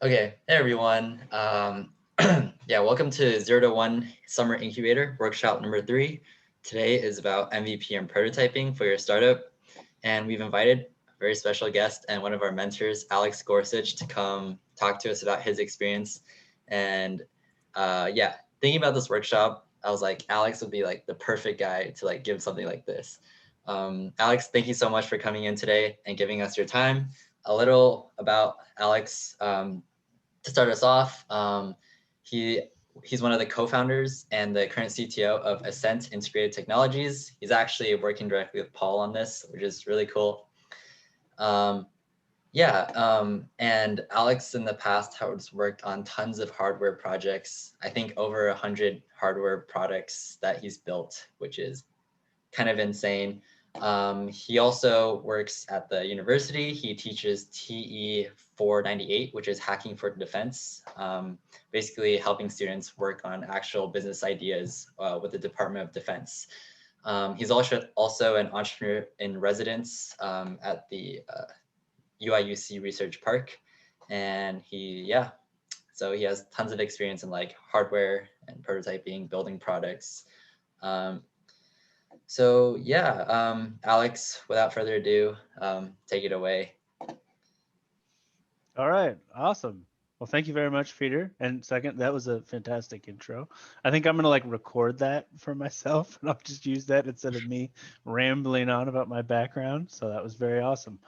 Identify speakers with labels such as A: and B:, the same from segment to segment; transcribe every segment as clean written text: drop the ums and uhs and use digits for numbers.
A: Okay, hey everyone. Yeah, welcome to Zero2One Summer Incubator Workshop number 3. Today is about MVP and prototyping for your startup. And we've invited a very special guest and one of our mentors, Alex Gorsuch, to come talk to us about his experience. And yeah, thinking about this workshop, I was like, Alex would be like the perfect guy to like give something like this. Alex, thank you so much for coming in today and giving us your time. A little about Alex. To start us off, he's one of the co-founders and the current CTO of Ascent Integrated Technologies. He's actually working directly with Paul on this, which is really cool. And Alex in the past has worked on tons of hardware projects. I think over 100 hardware products that he's built, which is kind of insane. He also works at the university. He teaches TE 498, which is hacking for defense, basically helping students work on actual business ideas with the Department of Defense. He's also an entrepreneur in residence at the UIUC Research Park. And so he has tons of experience in like hardware and prototyping, building products. Alex, without further ado, take it away.
B: All right, awesome. Well, thank you very much, Peter. And second, that was a fantastic intro. I think I'm gonna like record that for myself, and I'll just use that instead of me rambling on about my background. So that was very awesome.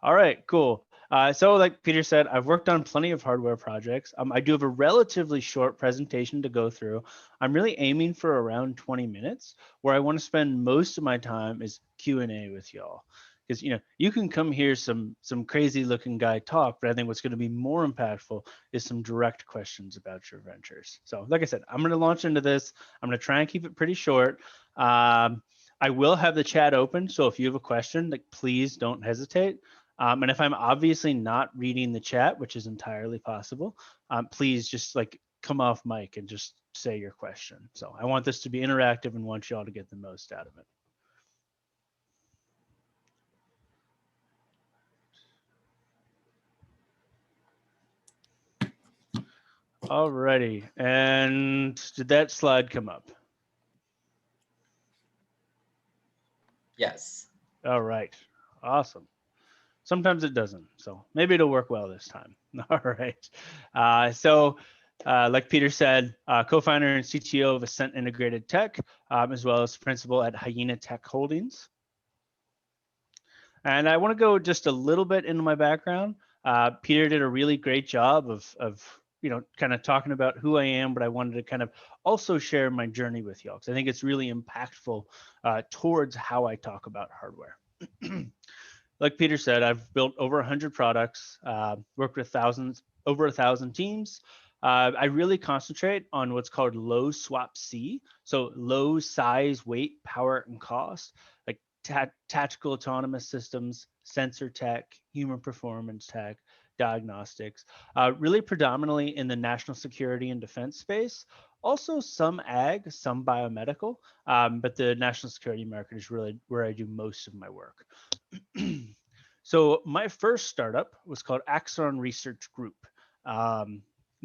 B: All right, cool. So like Peter said, I've worked on plenty of hardware projects. I do have a relatively short presentation to go through. I'm really aiming for around 20 minutes, where I want to spend most of my time is Q&A with y'all. Because you can come hear some crazy looking guy talk, but I think what's going to be more impactful is some direct questions about your ventures. So like I said, I'm going to launch into this. I'm going to try and keep it pretty short. I will have the chat open, so if you have a question, like please don't hesitate. And if I'm obviously not reading the chat, which is entirely possible, please just like come off mic and just say your question. So I want this to be interactive and want y'all to get the most out of it. Alrighty, and did that slide come up?
A: Yes.
B: All right, awesome. Sometimes it doesn't, so maybe it'll work well this time. All right. Like Peter said, co-founder and CTO of Ascent Integrated Tech, as well as principal at Hyena Tech Holdings. And I want to go just a little bit into my background. Peter did a really great job of kind of talking about who I am, but I wanted to kind of also share my journey with y'all because I think it's really impactful towards how I talk about hardware. Like Peter said, I've built over 100 products, worked with over 1,000 teams. I really concentrate on what's called low swap C, so low size, weight, power, and cost, like tactical autonomous systems, sensor tech, human performance tech, diagnostics, really predominantly in the national security and defense space. Also some ag, some biomedical, but the national security market is really where I do most of my work. So my first startup was called Axon Research Group.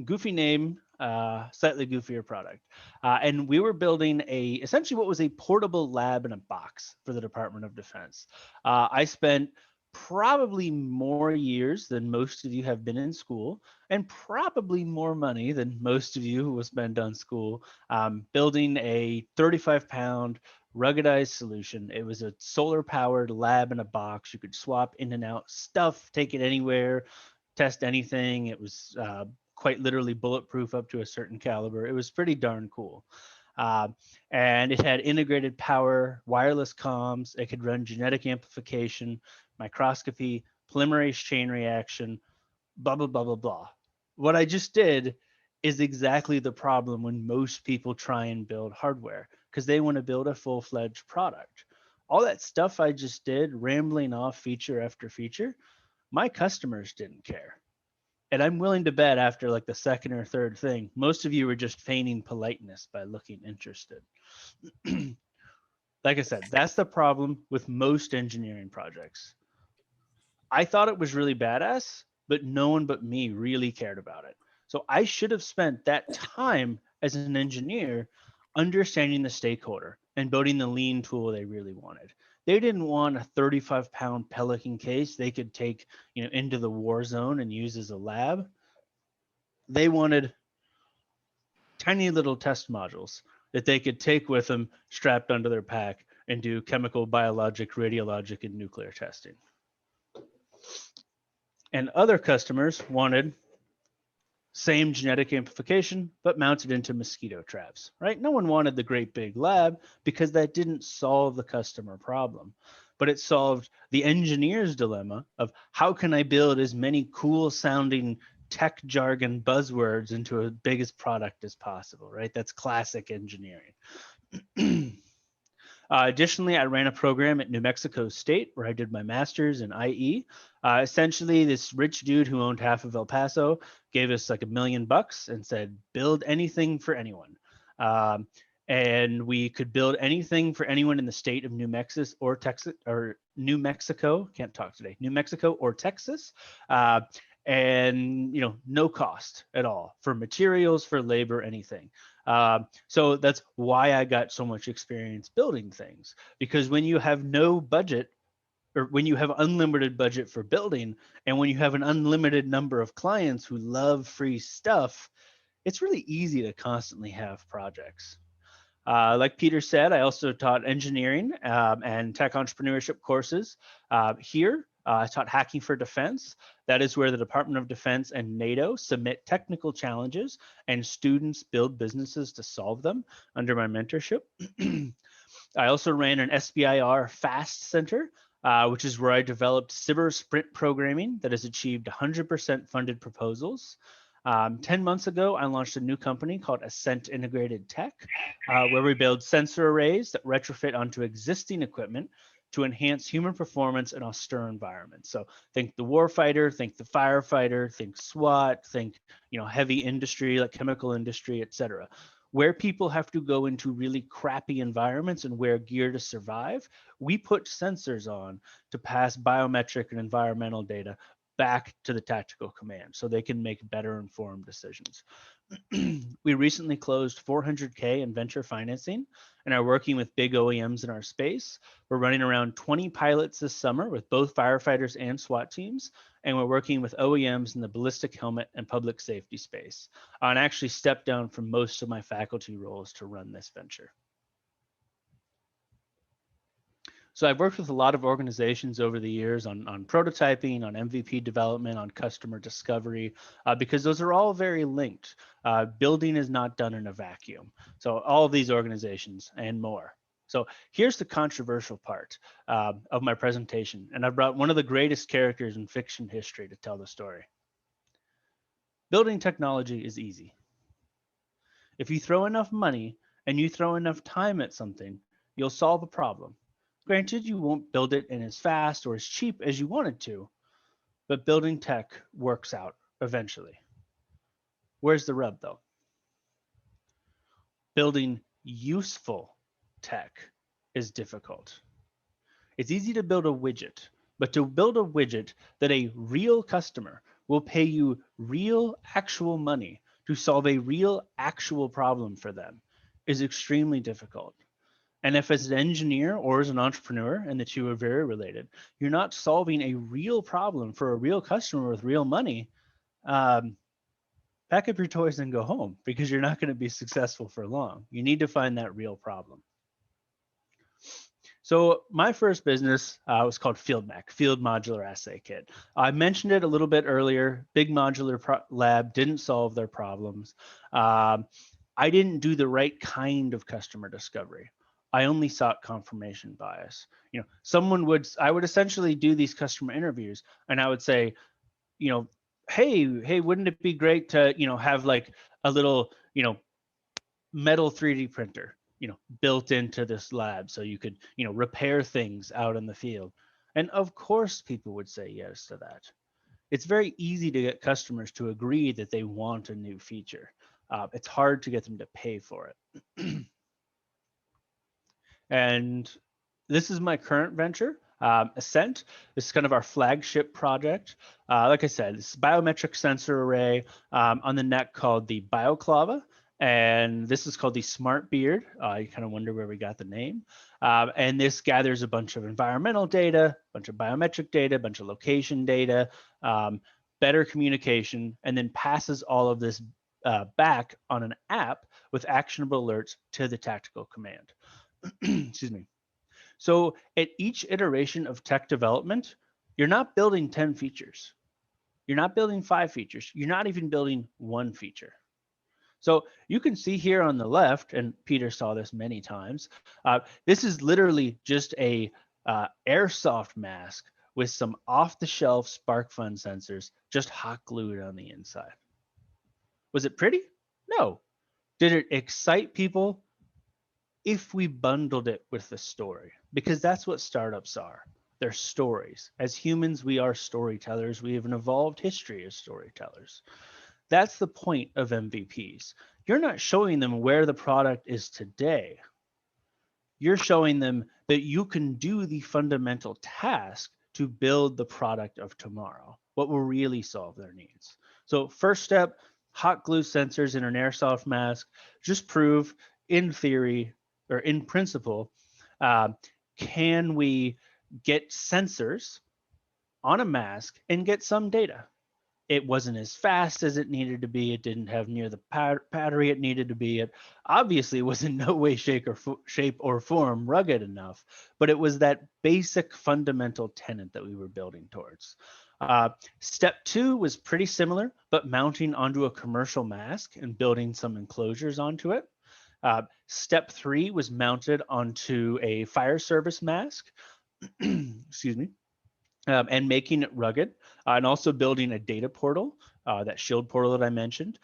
B: Goofy name, slightly goofier product. And we were building essentially what was a portable lab in a box for the Department of Defense. I spent probably more years than most of you have been in school, and probably more money than most of you who will spend on school, building a 35-pound ruggedized solution. It was a solar powered lab in a box. You could swap in and out stuff, take it anywhere, test anything. It was quite literally bulletproof up to a certain caliber. It was pretty darn cool. Uh, and it had integrated power, wireless comms. It could run genetic amplification, microscopy, polymerase chain reaction, blah, blah, blah, blah, blah. What I just did is exactly the problem when most people try and build hardware because they want to build a full-fledged product. All that stuff I just did, rambling off feature after feature, my customers didn't care. And I'm willing to bet after like the second or third thing, most of you were just feigning politeness by looking interested. Like I said, that's the problem with most engineering projects. I thought it was really badass but no one but me really cared about it. So I should have spent that time as an engineer understanding the stakeholder and building the lean tool they really wanted. They didn't want a 35-pound Pelican case they could take, into the war zone and use as a lab. They wanted tiny little test modules that they could take with them strapped onto their pack and do chemical, biologic, radiologic, and nuclear testing. And other customers wanted same genetic amplification, but mounted into mosquito traps, right? No one wanted the great big lab because that didn't solve the customer problem, but it solved the engineer's dilemma of how can I build as many cool sounding tech jargon buzzwords into as big as product as possible, right? That's classic engineering. Additionally, I ran a program at New Mexico State where I did my master's in IE. Essentially, this rich dude who owned half of El Paso gave us like $1 million and said, build anything for anyone. And we could build anything for anyone in the state of New Mexico or Texas or New Mexico. Can't talk today. New Mexico or Texas. And no cost at all for materials, for labor, anything. So that's why I got so much experience building things, because when you have no budget, or when you have unlimited budget for building, and when you have an unlimited number of clients who love free stuff, it's really easy to constantly have projects. Like Peter said, I also taught engineering and tech entrepreneurship courses here. I taught hacking for defense. That is where the Department of Defense and NATO submit technical challenges and students build businesses to solve them under my mentorship. I also ran an SBIR FAST Center, which is where I developed cyber sprint programming that has achieved 100% funded proposals. 10 months ago, I launched a new company called Ascent Integrated Tech, where we build sensor arrays that retrofit onto existing equipment to enhance human performance in austere environments. So think the warfighter, think the firefighter, think SWAT, think heavy industry like chemical industry, et cetera. Where people have to go into really crappy environments and wear gear to survive, we put sensors on to pass biometric and environmental data back to the tactical command so they can make better informed decisions. We recently closed $400K in venture financing and are working with big OEMs in our space. We're running around 20 pilots this summer with both firefighters and SWAT teams, and we're working with OEMs in the ballistic helmet and public safety space. And I actually stepped down from most of my faculty roles to run this venture. So I've worked with a lot of organizations over the years on prototyping, on MVP development, on customer discovery, because those are all very linked. Building is not done in a vacuum. So all of these organizations and more. So here's the controversial part of my presentation. And I brought one of the greatest characters in fiction history to tell the story. Building technology is easy. If you throw enough money and you throw enough time at something, you'll solve a problem. Granted, you won't build it in as fast or as cheap as you wanted to, but building tech works out eventually. Where's the rub, though? Building useful tech is difficult. It's easy to build a widget, but to build a widget that a real customer will pay you real, actual money to solve a real, actual problem for them is extremely difficult. And if as an engineer or as an entrepreneur, and the two are very related, you're not solving a real problem for a real customer with real money, pack up your toys and go home, because you're not going to be successful for long. You need to find that real problem. So my first business was called FieldMac, Field Modular Assay Kit. I mentioned it a little bit earlier. Big modular lab didn't solve their problems. I didn't do the right kind of customer discovery. I only sought confirmation bias. I would essentially do these customer interviews, and I would say, hey, wouldn't it be great to, have like a little, metal 3D printer, built into this lab so you could, repair things out in the field. And of course, people would say yes to that. It's very easy to get customers to agree that they want a new feature. It's hard to get them to pay for it. And this is my current venture. Ascent. This is kind of our flagship project. Like I said, this is a biometric sensor array on the neck called the BioClava. And this is called the Smart Beard. You kind of wonder where we got the name. And this gathers a bunch of environmental data, a bunch of biometric data, a bunch of location data, better communication, and then passes all of this back on an app with actionable alerts to the tactical command. Excuse me. So at each iteration of tech development, you're not building 10 features. You're not building 5 features. You're not even building 1 feature. So you can see here on the left, and Peter saw this many times, this is literally just a airsoft mask with some off-the-shelf SparkFun sensors just hot glued on the inside. Was it pretty? No. Did it excite people? If we bundled it with the story, because that's what startups are. They're stories. As humans, we are storytellers. We have an evolved history as storytellers. That's the point of MVPs. You're not showing them where the product is today. You're showing them that you can do the fundamental task to build the product of tomorrow, what will really solve their needs. So first step, hot glue sensors in an airsoft mask, just prove in theory or in principle, can we get sensors on a mask and get some data? It wasn't as fast as it needed to be. It didn't have near the battery it needed to be. It obviously was in no way, shape, or form rugged enough, but it was that basic fundamental tenet that we were building towards. Step 2 was pretty similar, but mounting onto a commercial mask and building some enclosures onto it. Step 3 was mounted onto a fire service mask. Excuse me. And making it rugged, and also building a data portal, that shield portal that I mentioned.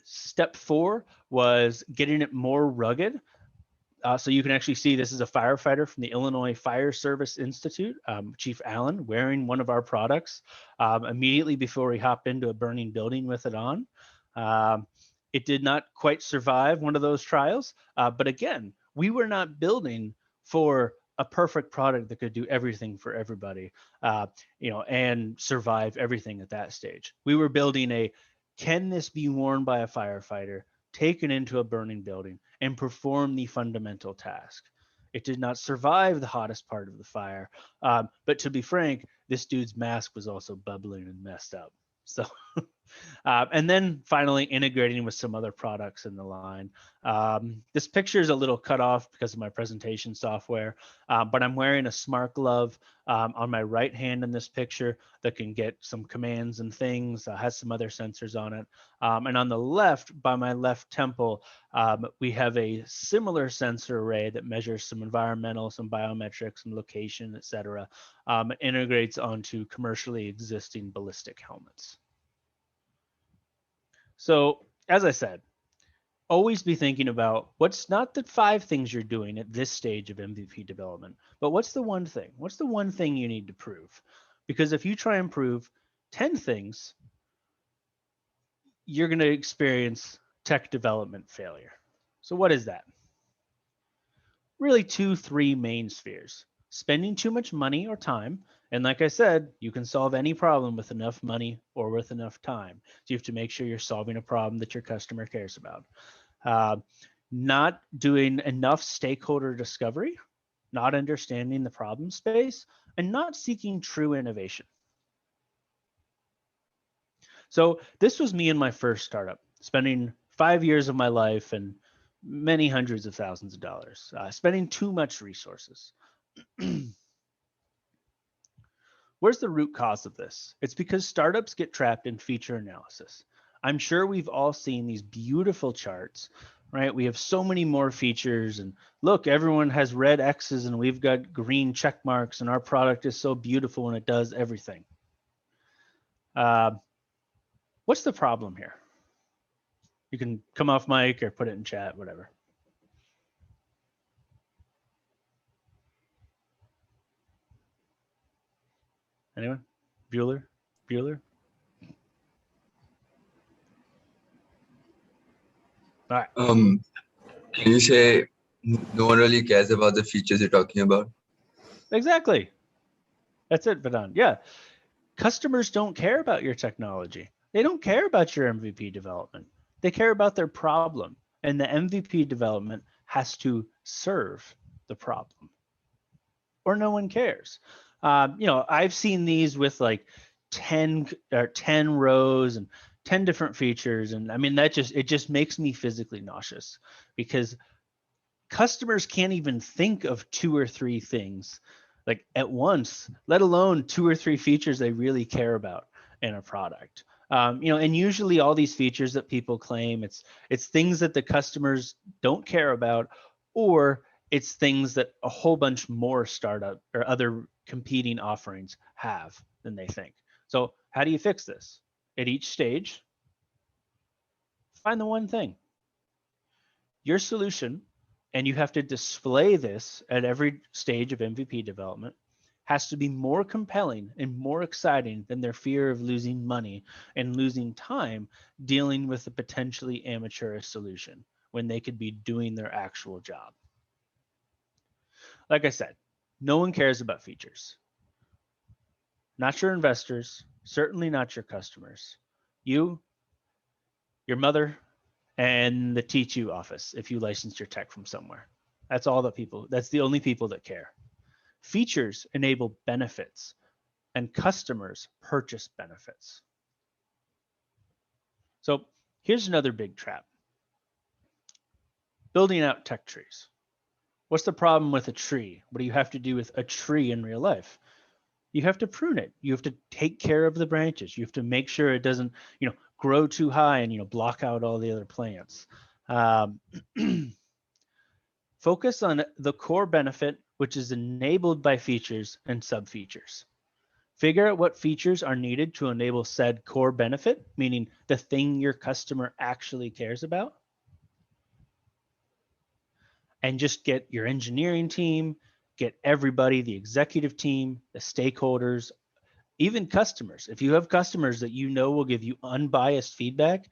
B: Step 4 was getting it more rugged. So you can actually see this is a firefighter from the Illinois Fire Service Institute, Chief Allen, wearing one of our products immediately before he hopped into a burning building with it on. It did not quite survive one of those trials, but again, we were not building for a perfect product that could do everything for everybody, and survive everything at that stage. We were building a, can this be worn by a firefighter, taken into a burning building, and perform the fundamental task? It did not survive the hottest part of the fire, but to be frank, this dude's mask was also bubbling and messed up. So, and then finally integrating with some other products in the line. This picture is a little cut off because of my presentation software, but I'm wearing a smart glove on my right hand in this picture that can get some commands and things, has some other sensors on it. And on the left, by my left temple, we have a similar sensor array that measures some environmental, some biometrics, some location, et cetera. Integrates onto commercially existing ballistic helmets. So as I said, always be thinking about what's not the 5 things you're doing at this stage of MVP development, but what's the one thing? What's the one thing you need to prove? Because if you try and prove 10 things, you're going to experience tech development failure. So what is that? Really 3 main spheres. Spending too much money or time. And like I said, you can solve any problem with enough money or with enough time. So you have to make sure you're solving a problem that your customer cares about. Not doing enough stakeholder discovery, not understanding the problem space, and not seeking true innovation. So this was me in my first startup, spending 5 years of my life and many hundreds of thousands of dollars, spending too much resources. Where's the root cause of this? It's because startups get trapped in feature analysis. I'm sure we've all seen these beautiful charts, right? We have so many more features, and look, everyone has red X's and we've got green check marks, and our product is so beautiful and it does everything. What's the problem here? You can come off mic or put it in chat, whatever. Anyone? Bueller? All right.
C: Can you say no one really cares about the features you're talking about?
B: Exactly. That's it, Vedant. Yeah. Customers don't care about your technology. They don't care about your MVP development. They care about their problem. And the MVP development has to serve the problem, or no one cares. I've seen these with like 10 rows and 10 different features. And I mean, it just makes me physically nauseous because customers can't even think of 2 or 3 things like at once, let alone 2 or 3 features they really care about in a product. And usually all these features that people claim, it's things that the customers don't care about, or it's things that a whole bunch more startup or other competing offerings have than they think. So how do you fix this? At each stage, find the one thing. Your solution, and you have to display this at every stage of MVP development, has to be more compelling and more exciting than their fear of losing money and losing time dealing with a potentially amateurish solution when they could be doing their actual job. Like I said, no one cares about features. Not your investors, certainly not your customers. You, your mother, and the T2 office if you license your tech from somewhere. That's the only people that care. Features enable benefits, and customers purchase benefits. So here's another big trap: building out tech trees. What's the problem with a tree? What do you have to do with a tree in real life? You have to prune it. You have to take care of the branches. You have to make sure it doesn't, grow too high and block out all the other plants. Um, Focus on the core benefit, which is enabled by features and sub-features. Figure out what features are needed to enable said core benefit, meaning the thing your customer actually cares about. And just get your engineering team, get everybody, the executive team, the stakeholders, even customers. If you have customers that will give you unbiased feedback,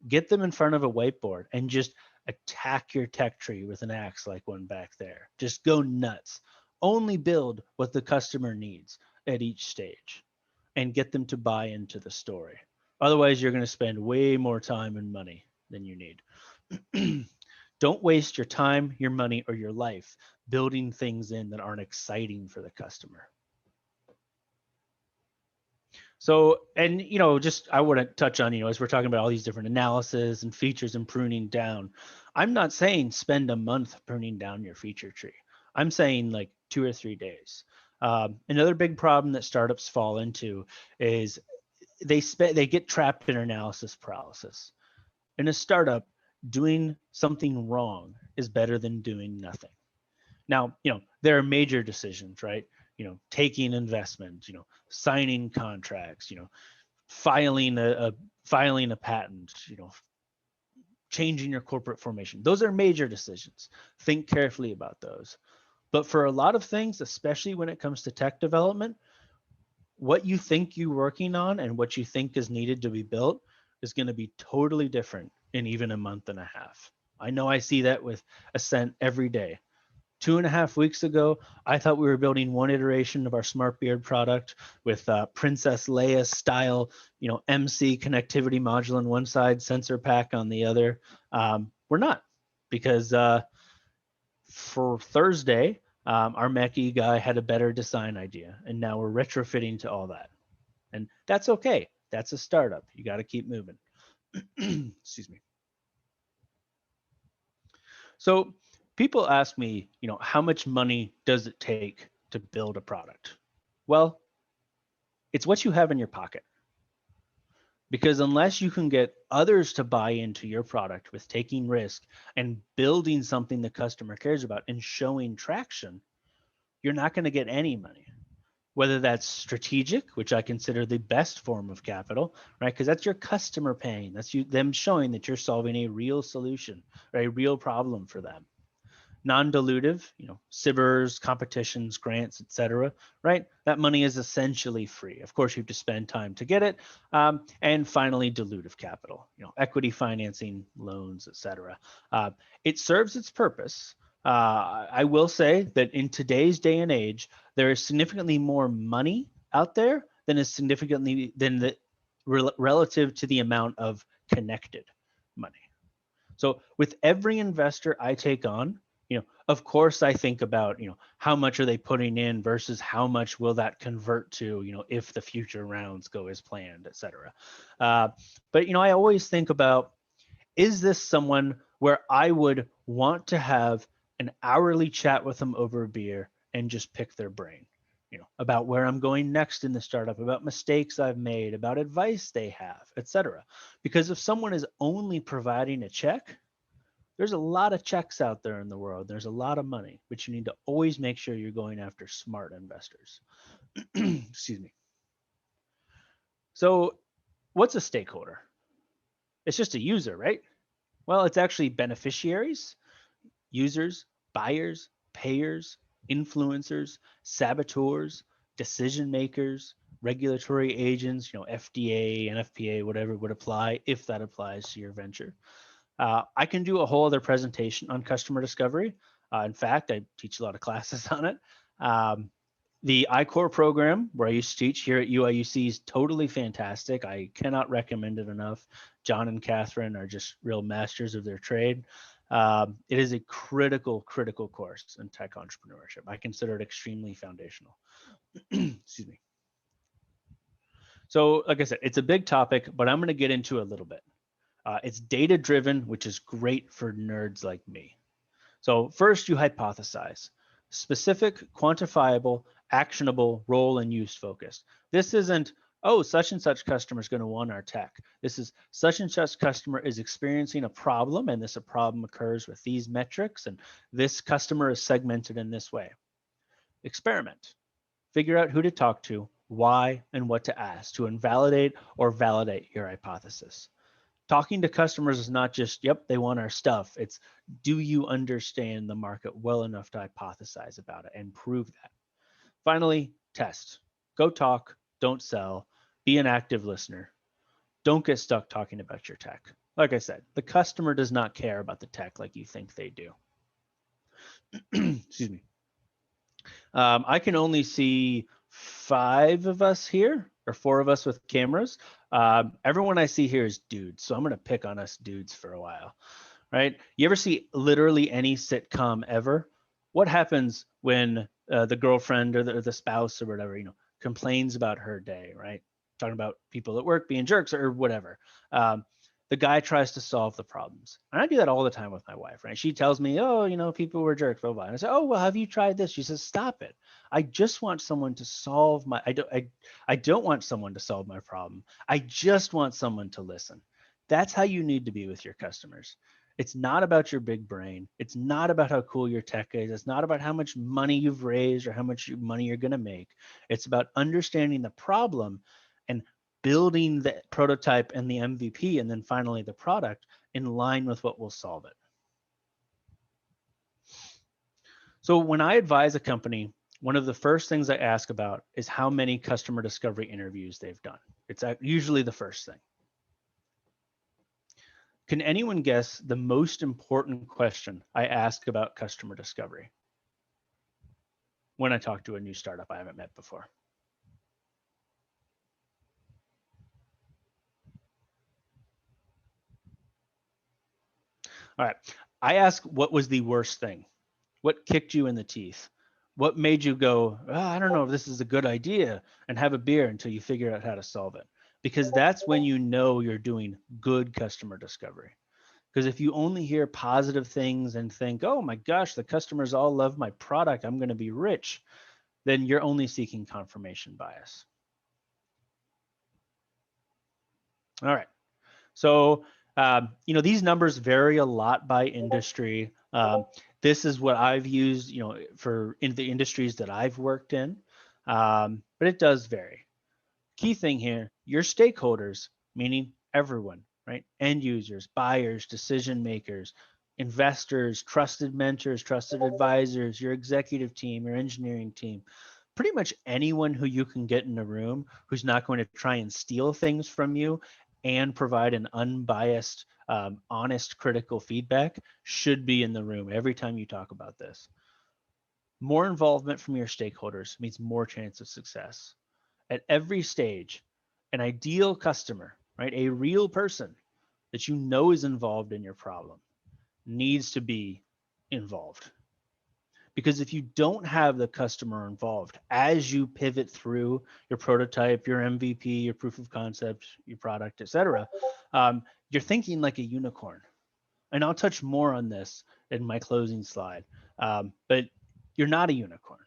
B: get them in front of a whiteboard and just attack your tech tree with an axe like one back there. Just go nuts. Only build what the customer needs at each stage and get them to buy into the story. Otherwise, you're going to spend way more time and money than you need. Don't waste your time, your money, or your life building things in that aren't exciting for the customer. So, and just I want to touch on, as we're talking about all these different analysis and features and pruning down, I'm not saying spend a month pruning down your feature tree. I'm saying like 2 or 3 days. Another big problem that startups fall into is they get trapped in analysis paralysis. In a startup, doing something wrong is better than doing nothing. Now, there are major decisions, right? Taking investment, signing contracts, filing a patent, changing your corporate formation. Those are major decisions. Think carefully about those. But for a lot of things, especially when it comes to tech development, what you think you're working on and what you think is needed to be built is going to be totally different in even a month and a half. I know I see that with Ascent every day. 2.5 weeks ago, I thought we were building one iteration of our Smart Beard product with Princess Leia style, MC connectivity module on one side, sensor pack on the other. We're not, because for Thursday, our Mackie guy had a better design idea, and now we're retrofitting to all that. And that's okay. That's a startup. You got to keep moving. Excuse me. So people ask me, how much money does it take to build a product? Well, it's what you have in your pocket. Because unless you can get others to buy into your product with taking risk and building something the customer cares about and showing traction, you're not going to get any money. Whether that's strategic, which I consider the best form of capital, right? Because that's your customer paying. That's them showing that you're solving a real solution or a real problem for them. Non-dilutive, SIBRs, competitions, grants, etc. Right? That money is essentially free. Of course, you have to spend time to get it. And finally, dilutive capital, equity financing, loans, etc. It serves its purpose, I will say that in today's day and age, there is significantly more money out there than is significantly than the relative to the amount of connected money. So with every investor I take on, of course I think about, how much are they putting in versus how much will that convert to, if the future rounds go as planned, et cetera. But, I always think about, is this someone where I would want to have an hourly chat with them over a beer and just pick their brain, about where I'm going next in the startup, about mistakes I've made, about advice they have, et cetera. Because if someone is only providing a check, there's a lot of checks out there in the world. There's a lot of money, but you need to always make sure you're going after smart investors. Excuse me. So, what's a stakeholder? It's just a user, right? Well, it's actually beneficiaries, users, buyers, payers, influencers, saboteurs, decision makers, regulatory agents, FDA, NFPA, whatever would apply if that applies to your venture. I can do a whole other presentation on customer discovery. In fact, I teach a lot of classes on it. The iCore program, where I used to teach here at UIUC, is totally fantastic. I cannot recommend it enough. John and Catherine are just real masters of their trade. It is a critical course in tech entrepreneurship. I consider it extremely foundational. Excuse me. So, like I said, it's a big topic, but I'm going to get into a little bit. It's data driven, which is great for nerds like me. So first you hypothesize. Specific, quantifiable, actionable, role and use focused. This isn't, oh, such and such customer is going to want our tech. This is such and such customer is experiencing a problem, and this a problem occurs with these metrics, and this customer is segmented in this way. Experiment. Figure out who to talk to, why, and what to ask to invalidate or validate your hypothesis. Talking to customers is not just, yep, they want our stuff. It's, do you understand the market well enough to hypothesize about it and prove that? Finally, test. Go talk, don't sell, be an active listener. Don't get stuck talking about your tech. Like I said, the customer does not care about the tech like you think they do. Excuse me. I can only see 5 of us here, or 4 of us with cameras. Everyone I see here is dudes, so I'm going to pick on us dudes for a while, right? You ever see literally any sitcom ever? What happens when the girlfriend or the spouse or whatever, complains about her day, right? Talking about people at work being jerks or whatever. The guy tries to solve the problems. And I do that all the time with my wife, right? She tells me, oh, people were jerks, blah, blah. And I say, oh, well, have you tried this? She says, stop it. I just want someone to solve my, I don't want someone to solve my problem. I just want someone to listen. That's how you need to be with your customers. It's not about your big brain. It's not about how cool your tech is. It's not about how much money you've raised or how much money you're going to make. It's about understanding the problem and building the prototype and the MVP, and then finally the product in line with what will solve it. So when I advise a company, one of the first things I ask about is how many customer discovery interviews they've done. It's usually the first thing. Can anyone guess the most important question I ask about customer discovery when I talk to a new startup I haven't met before? All right. I ask, what was the worst thing? What kicked you in the teeth? What made you go, I don't know if this is a good idea, and have a beer until you figure out how to solve it? Because that's when you know you're doing good customer discovery. Because if you only hear positive things and think, oh my gosh, the customers all love my product, I'm going to be rich, then you're only seeking confirmation bias. All right. So, these numbers vary a lot by industry. This is what I've used, for in the industries that I've worked in, but it does vary. Key thing here, your stakeholders, meaning everyone, right? End users, buyers, decision makers, investors, trusted mentors, trusted advisors, your executive team, your engineering team, pretty much anyone who you can get in a room who's not going to try and steal things from you and provide an unbiased, honest, critical feedback should be in the room every time you talk about this. More involvement from your stakeholders means more chance of success. At every stage, an ideal customer, right, a real person that you know is involved in your problem, needs to be involved. Because if you don't have the customer involved as you pivot through your prototype, your MVP, your proof of concept, your product, etc., you're thinking like a unicorn. And I'll touch more on this in my closing slide. But you're not a unicorn.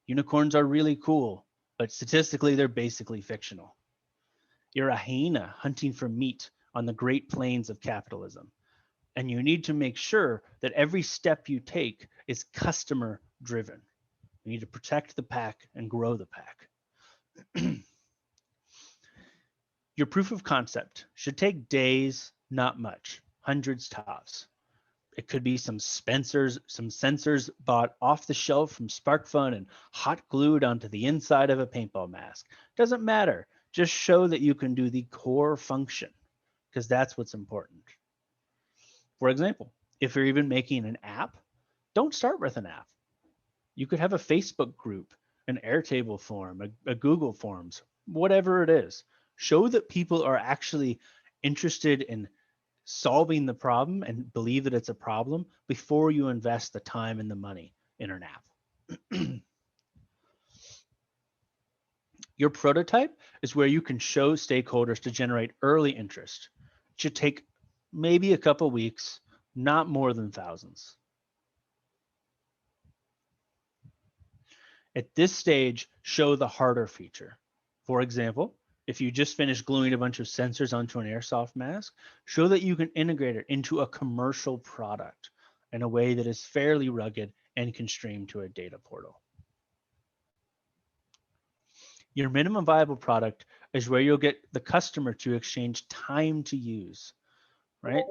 B: Unicorns are really cool, but statistically, they're basically fictional. You're a hyena hunting for meat on the great plains of capitalism. And you need to make sure that every step you take is customer driven. You need to protect the pack and grow the pack. Your proof of concept should take days, not much, hundreds tops. It could be some sensors bought off the shelf from SparkFun and hot glued onto the inside of a paintball mask. Doesn't matter. Just show that you can do the core function, because that's what's important. For example, if you're even making an app, don't start with an app. You could have a Facebook group, an Airtable form, a Google Forms, whatever it is. Show that people are actually interested in solving the problem and believe that it's a problem before you invest the time and the money in an app. Your prototype is where you can show stakeholders to generate early interest. It should take maybe a couple weeks, not more than thousands. At this stage, show the harder feature. For example, if you just finished gluing a bunch of sensors onto an airsoft mask, show that you can integrate it into a commercial product in a way that is fairly rugged and can stream to a data portal. Your minimum viable product is where you'll get the customer to exchange time to use, right?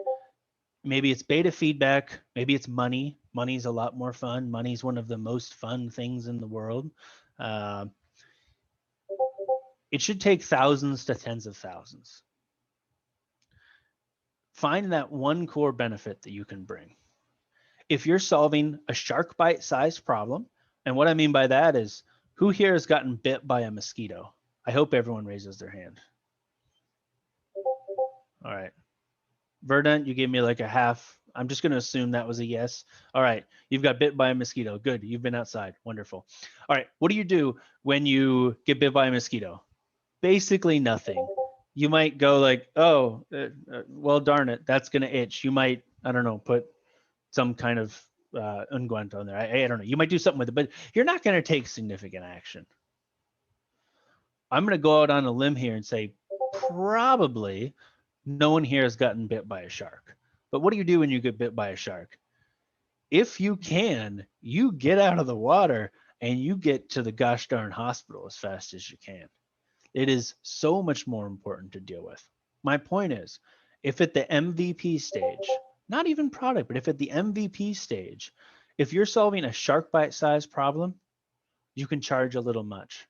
B: Maybe it's beta feedback, maybe it's money. Money's a lot more fun. Money's one of the most fun things in the world. It should take thousands to tens of thousands. Find that one core benefit that you can bring. If you're solving a shark bite sized problem, and what I mean by that is, who here has gotten bit by a mosquito? I hope everyone raises their hand. All right. Verdant, you gave me like a half. I'm just going to assume that was a yes. All right. You've got bit by a mosquito. Good. You've been outside. Wonderful. All right. What do you do when you get bit by a mosquito? Basically nothing. You might go like, oh, well, darn it, that's going to itch. You might, I don't know, put some kind of unguent on there. I don't know. You might do something with it, but you're not going to take significant action. I'm going to go out on a limb here and say probably no one here has gotten bit by a shark. But what do you do when you get bit by a shark? If you can, you get out of the water and you get to the gosh darn hospital as fast as you can. It is so much more important to deal with. My point is, if at the MVP stage, not even product, but if at the MVP stage, if you're solving a shark bite size problem, you can charge a little much.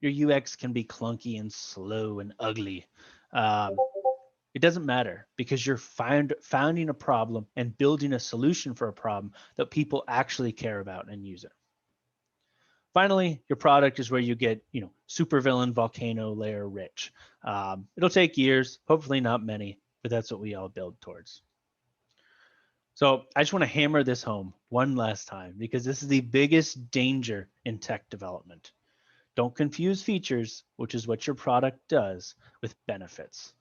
B: Your UX can be clunky and slow and ugly. It doesn't matter because you're founding a problem and building a solution for a problem that people actually care about and use it. Finally, your product is where you get, supervillain volcano layer rich. It'll take years, hopefully not many, but that's what we all build towards. So I just want to hammer this home one last time because this is the biggest danger in tech development. Don't confuse features, which is what your product does, with benefits.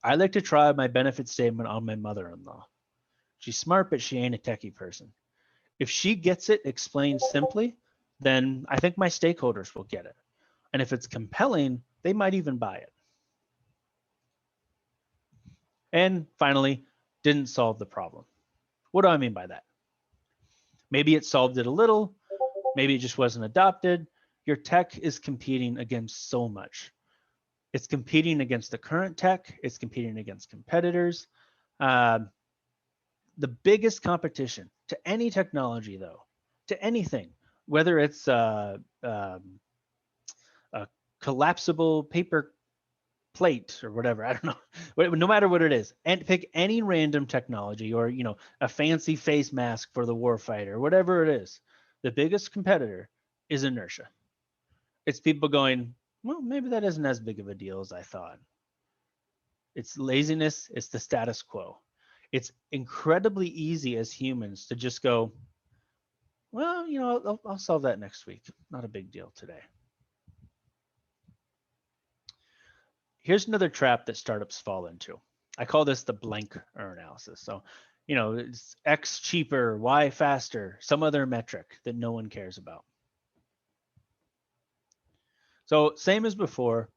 B: I like to try my benefit statement on my mother-in-law. She's smart, but she ain't a techie person. If she gets it explained simply, then I think my stakeholders will get it. And if it's compelling, they might even buy it. And finally, didn't solve the problem. What do I mean by that? Maybe it solved it a little, maybe it just wasn't adopted. Your tech is competing against so much. It's competing against the current tech, it's competing against competitors. The biggest competition to any technology, though, to anything, whether it's a collapsible paper plate or whatever. I don't know. No matter what it is, and pick any random technology or a fancy face mask for the warfighter, whatever it is. The biggest competitor is inertia. It's people going, well, maybe that isn't as big of a deal as I thought. It's laziness. It's the status quo. It's incredibly easy as humans to just go, well, I'll solve that next week. Not a big deal today. Here's another trap that startups fall into. I call this the blank analysis. So, it's X cheaper, Y faster, some other metric that no one cares about. So same as before,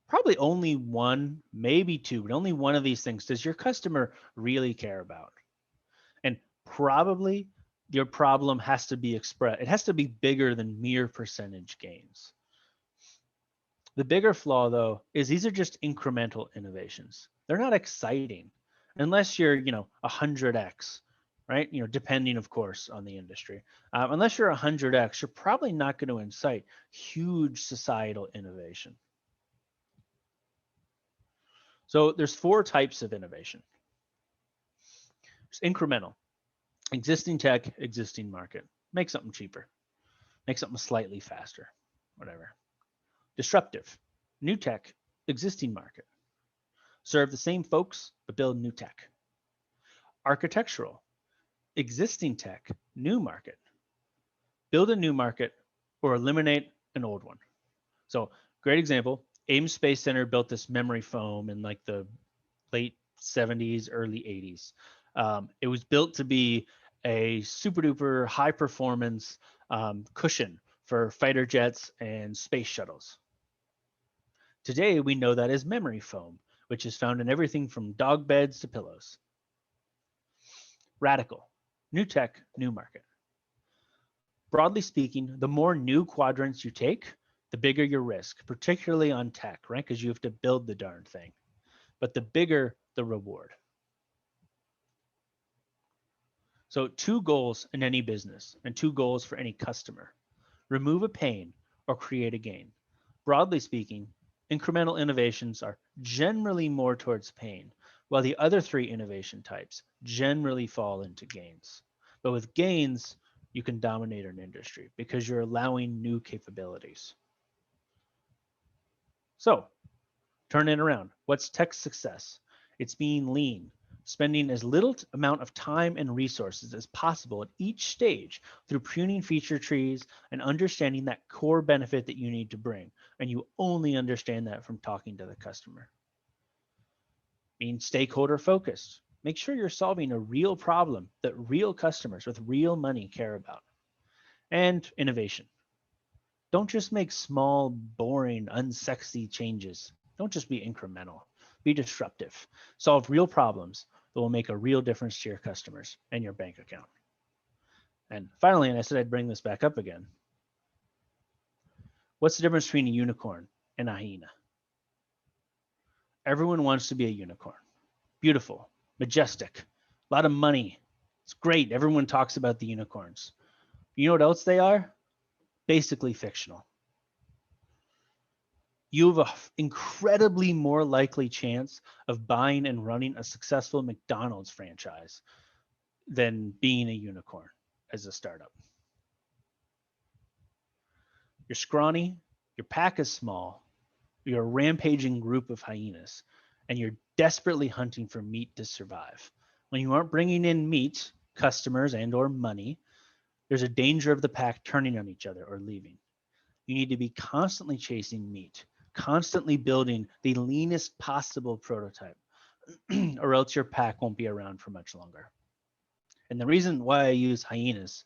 B: probably only one, maybe two, but only one of these things does your customer really care about. And probably your problem has to be expressed. It has to be bigger than mere percentage gains. The bigger flaw, though, is these are just incremental innovations. They're not exciting unless you're, 100x, right? Depending, of course, on the industry. Unless you're 100x, you're probably not going to incite huge societal innovation. So there's 4 types of innovation. There's incremental, existing tech, existing market. Make something cheaper. Make something slightly faster, whatever. Disruptive, new tech, existing market. Serve the same folks, but build new tech. Architectural, existing tech, new market. Build a new market or eliminate an old one. So great example, Ames Space Center built this memory foam in like the late 70s, early 80s. It was built to be a super duper high performance cushion for fighter jets and space shuttles. Today, we know that as memory foam, which is found in everything from dog beds to pillows. Radical, new tech, new market. Broadly speaking, the more new quadrants you take, the bigger your risk, particularly on tech, right? Because you have to build the darn thing. But the bigger the reward. So 2 goals in any business and 2 goals for any customer. Remove a pain or create a gain. Broadly speaking, incremental innovations are generally more towards pain, while the other 3 innovation types generally fall into gains. But with gains, you can dominate an industry because you're allowing new capabilities. So, turn it around. What's tech success? It's being lean, spending as little amount of time and resources as possible at each stage through pruning feature trees and understanding that core benefit that you need to bring. And you only understand that from talking to the customer. Being stakeholder focused. Make sure you're solving a real problem that real customers with real money care about. And innovation. Don't just make small, boring, unsexy changes. Don't just be incremental. Be disruptive. Solve real problems that will make a real difference to your customers and your bank account. And finally, and I said I'd bring this back up again, what's the difference between a unicorn and a hyena? Everyone wants to be a unicorn. Beautiful, majestic, a lot of money. It's great. Everyone talks about the unicorns. You know what else they are? Basically fictional. You have an incredibly more likely chance of buying and running a successful McDonald's franchise than being a unicorn as a startup. You're scrawny, your pack is small, you're a rampaging group of hyenas, and you're desperately hunting for meat to survive. When you aren't bringing in meat, customers, and or money, there's a danger of the pack turning on each other or leaving. You need to be constantly chasing meat, constantly building the leanest possible prototype, or else your pack won't be around for much longer. And the reason why I use hyenas,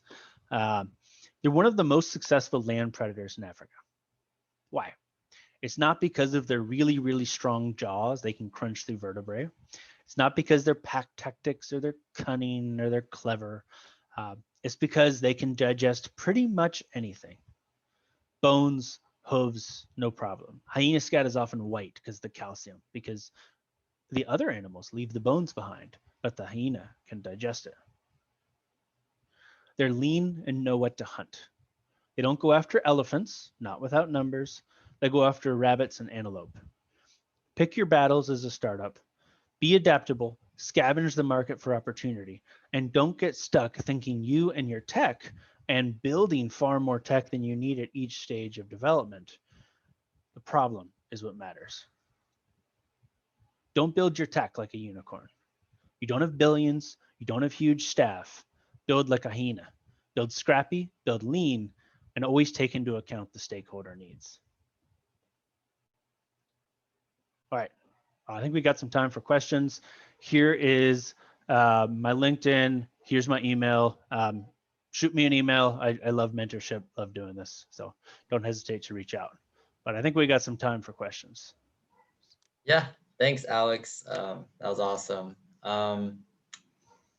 B: they're one of the most successful land predators in Africa. Why? It's not because of their really, really strong jaws, they can crunch through vertebrae. It's not because they're pack tactics or they're cunning or they're clever. It's because they can digest pretty much anything. Bones, hooves, no problem. Hyena scat is often white because of the calcium, because the other animals leave the bones behind, but the hyena can digest it. They're lean and know what to hunt. They don't go after elephants, not without numbers. They go after rabbits and antelope. Pick your battles as a startup. Be adaptable, scavenge the market for opportunity, and don't get stuck thinking you and your tech and building far more tech than you need at each stage of development. The problem is what matters. Don't build your tech like a unicorn. You don't have billions, you don't have huge staff. Build like a hyena. Build scrappy, build lean, and always take into account the stakeholder needs. All right, I think we got some time for questions. Here is my LinkedIn. Here's my email. Shoot me an email. I love mentorship, love doing this. So don't hesitate to reach out. But I think we got some time for questions.
A: Yeah, thanks, Alex. That was awesome.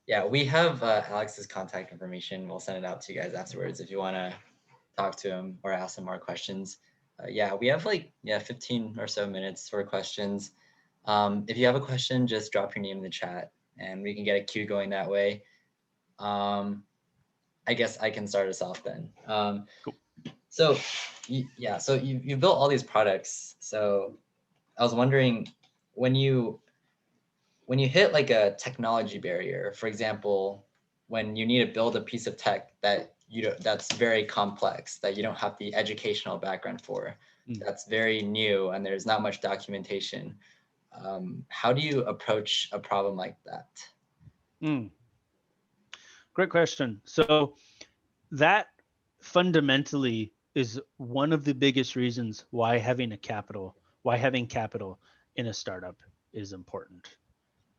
A: Yeah, we have Alex's contact information. We'll send it out to you guys afterwards if you want to talk to him or ask him more questions. Yeah, we have like 15 or so minutes for questions. If you have a question, just drop your name in the chat and we can get a queue going that way. I guess I can start us off then.
B: Cool.
A: So you built all these products. So I was wondering when you hit like a technology barrier, for example, when you need to build a piece of tech that that's very complex, that you don't have the educational background for, that's very new and there's not much documentation. How do you approach a problem like that?
B: Great question. So that fundamentally is one of the biggest reasons why having capital in a startup is important.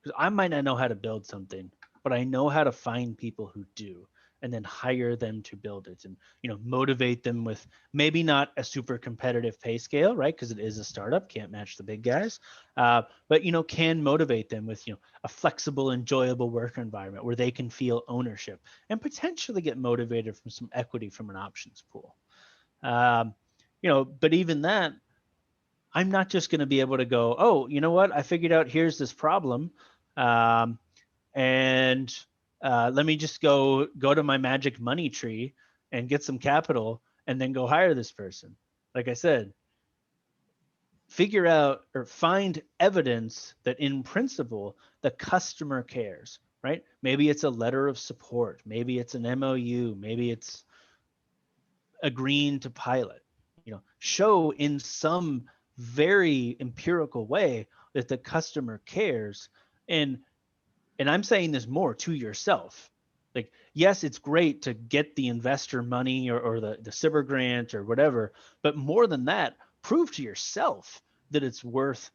B: Because I might not know how to build something, but I know how to find people who do and then hire them to build it and motivate them with maybe not a super competitive pay scale, right? Because it is a startup, can't match the big guys, but can motivate them with a flexible, enjoyable work environment where they can feel ownership and potentially get motivated from some equity from an options pool. But even that, I'm not just going to be able to go, oh, you know what? I figured out here's this problem. And let me just go to my magic money tree and get some capital and then go hire this person. Like I said, figure out or find evidence that in principle, the customer cares, right? Maybe it's a letter of support. Maybe it's an MOU. Maybe it's agreeing to pilot. Show in some very empirical way that the customer cares. And I'm saying this more to yourself. Like, yes, it's great to get the investor money or the CIBR grant or whatever, but more than that, prove to yourself that it's worth,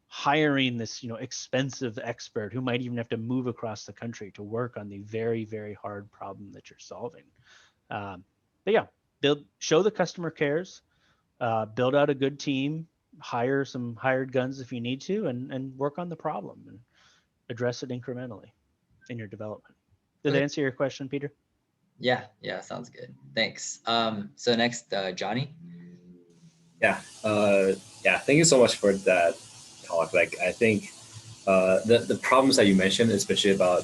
B: hiring this, expensive expert who might even have to move across the country to work on the very, very hard problem that you're solving. But yeah, show the customer cares, build out a good team, hire some hired guns if you need to, and work on the problem and address it incrementally in your development. Did that answer your question, Peter?
A: Yeah, sounds good. Thanks. So next, Johnny.
C: Yeah, thank you so much for that talk. Like, I think the problems that you mentioned, especially about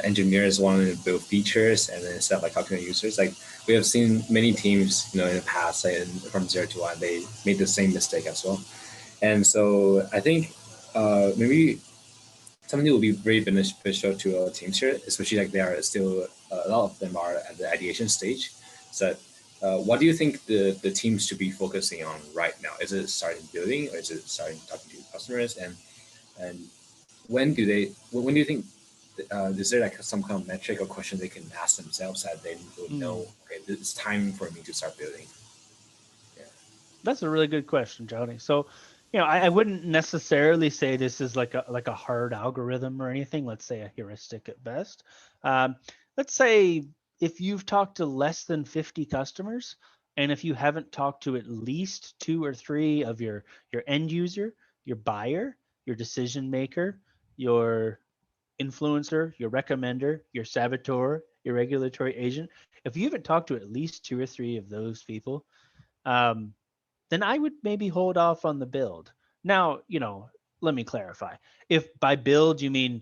C: engineers wanting to build features and then stuff like talking to users, like we have seen many teams, in the past, like from Zero2One, they made the same mistake as well. And so I think maybe something will be very beneficial to our teams here, especially like they are still, a lot of them are at the ideation stage. So what do you think the teams should be focusing on right now? Is it starting building or is it starting talking to customers? And when do you think, is there like some kind of metric or question they can ask themselves that they will know, okay, it's time for me to start building? Yeah.
B: That's a really good question, Johnny. So, I wouldn't necessarily say this is like a hard algorithm or anything. Let's say a heuristic at best. Let's say if you've talked to less than 50 customers, and if you haven't talked to at least 2 or 3 of your end user, your buyer, your decision maker, your influencer, your recommender, your saboteur, your regulatory agent, if you haven't talked to at least 2 or 3 of those people, then I would maybe hold off on the build. Now, let me clarify. If by build you mean,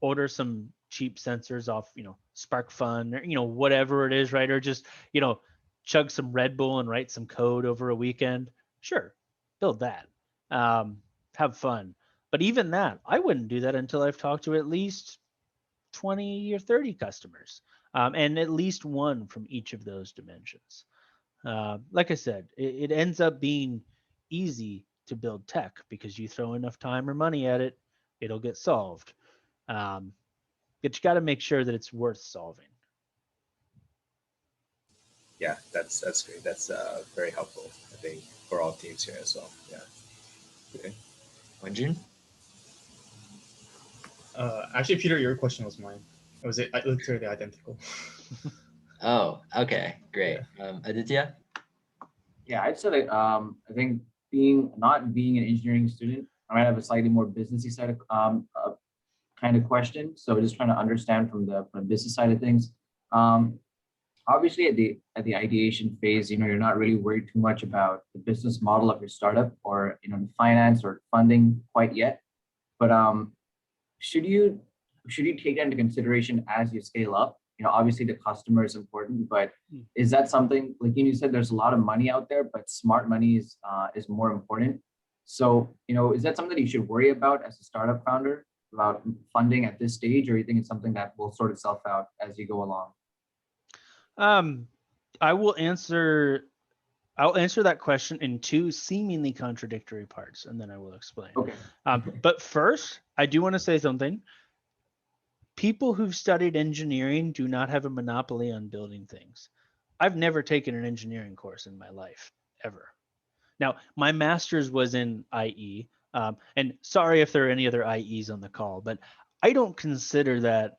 B: order some cheap sensors off, Spark Fun or, whatever it is, right? Or just, chug some Red Bull and write some code over a weekend, sure, build that. have fun. But even that, I wouldn't do that until I've talked to at least 20 or 30 customers, and at least one from each of those dimensions. Like I said, it ends up being easy to build tech because you throw enough time or money at it, it'll get solved. Um, but you got to make sure that it's worth solving.
C: Yeah, that's great. That's very helpful, I think, for all teams here as well. Yeah. Okay.
A: Wenjun?
D: Actually, Peter, your question was mine. It was literally identical.
A: Oh, okay, great.
D: Yeah.
A: Aditya?
E: Yeah, I'd say that I think not being an engineering student, I might have a slightly more businessy side of kind of question. So just trying to understand from the business side of things. Um, Obviously at the ideation phase, you're not really worried too much about the business model of your startup or the finance or funding quite yet. But should you take that into consideration as you scale up? Obviously the customer is important, but is that something, like you said, there's a lot of money out there, but smart money is more important. So, is that something that you should worry about as a startup founder about funding at this stage, or you think it's something that will sort itself out as you go along?
B: I will answer. I'll answer that question in two seemingly contradictory parts, and then I will explain.
E: Okay.
B: But first, I do want to say something. People who've studied engineering do not have a monopoly on building things. I've never taken an engineering course in my life, ever. Now, my master's was in IE, and sorry if there are any other IEs on the call, but I don't consider that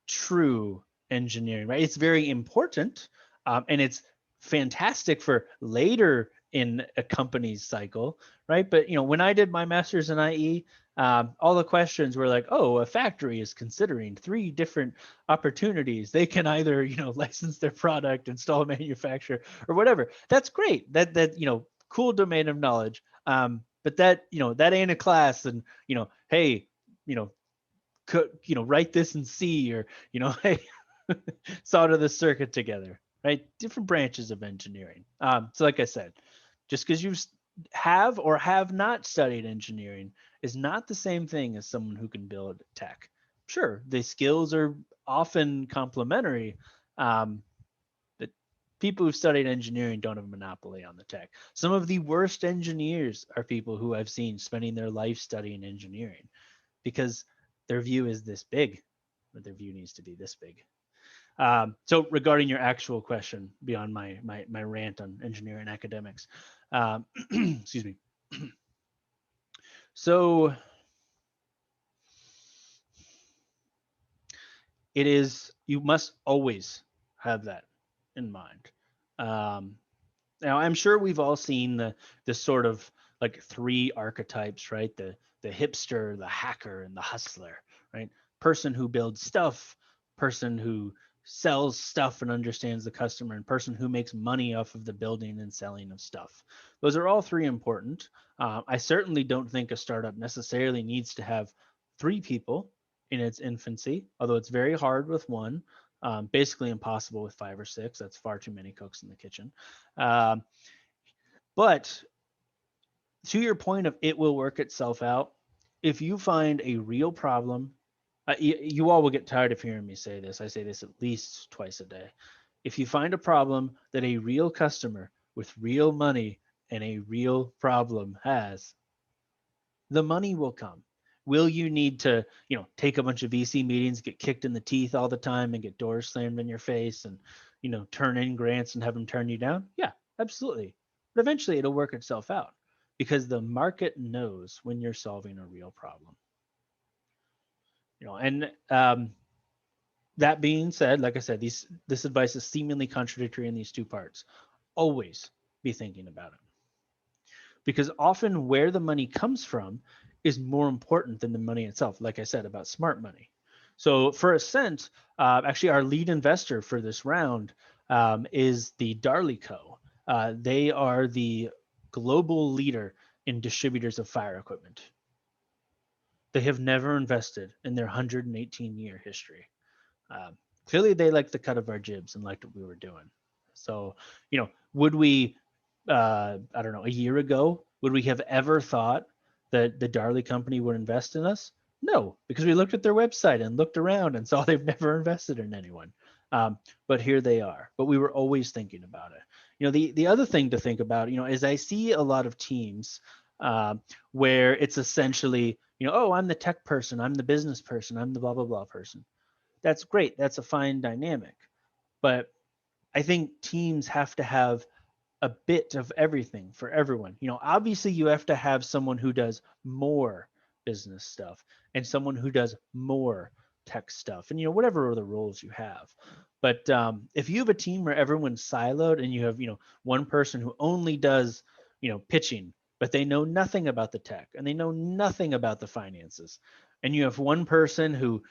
B: true engineering, right? It's very important, and it's fantastic for later in a company's cycle, right? But when I did my master's in IE, all the questions were like, oh, a factory is considering 3 different opportunities. They can either license their product, install a manufacturer, or whatever. That's great. That cool domain of knowledge. But that that ain't a class, and hey, write this in C, or hey, solder the circuit together, right? Different branches of engineering. So like I said, just because you have or have not studied engineering is not the same thing as someone who can build tech. Sure, the skills are often complementary, but people who've studied engineering don't have a monopoly on the tech. Some of the worst engineers are people who I've seen spending their life studying engineering because their view is this big, or their view needs to be this big. So regarding your actual question, beyond my rant on engineering academics, excuse me. So you must always have that in mind. Now I'm sure we've all seen the sort of like 3 archetypes, right? The hipster, the hacker, and the hustler, right? Person who builds stuff, person who sells stuff and understands the customer, and person who makes money off of the building and selling of stuff. Those are all 3 important. I certainly don't think a startup necessarily needs to have 3 people in its infancy, although it's very hard with one. Basically impossible with 5 or 6. That's far too many cooks in the kitchen. But to your point of it will work itself out, if you find a real problem, you all will get tired of hearing me say this. I say this at least twice a day. If you find a problem that a real customer with real money and a real problem has, the money will come. Will you need to, take a bunch of VC meetings, get kicked in the teeth all the time, and get doors slammed in your face, and, turn in grants and have them turn you down? Yeah, absolutely. But eventually it'll work itself out because the market knows when you're solving a real problem. And that being said, like I said, this advice is seemingly contradictory in these 2 parts. Always be thinking about it. Because often where the money comes from is more important than the money itself, like I said about smart money. So for Ascent, actually our lead investor for this round is the Darley Co. They are the global leader in distributors of fire equipment. They have never invested in their 118-year history. Clearly they liked the cut of our jibs and liked what we were doing. So, would we, I don't know, a year ago, would we have ever thought that the Darley company would invest in us? No, because we looked at their website and looked around and saw they've never invested in anyone. But here they are. But we were always thinking about it. The other thing to think about, is I see a lot of teams where it's essentially, oh, I'm the tech person, I'm the business person, I'm the blah, blah, blah person. That's great. That's a fine dynamic. But I think teams have to have a bit of everything for everyone. Obviously you have to have someone who does more business stuff and someone who does more tech stuff and, whatever other roles you have. But if you have a team where everyone's siloed and you have, one person who only does, pitching, but they know nothing about the tech and they know nothing about the finances, and you have one person who,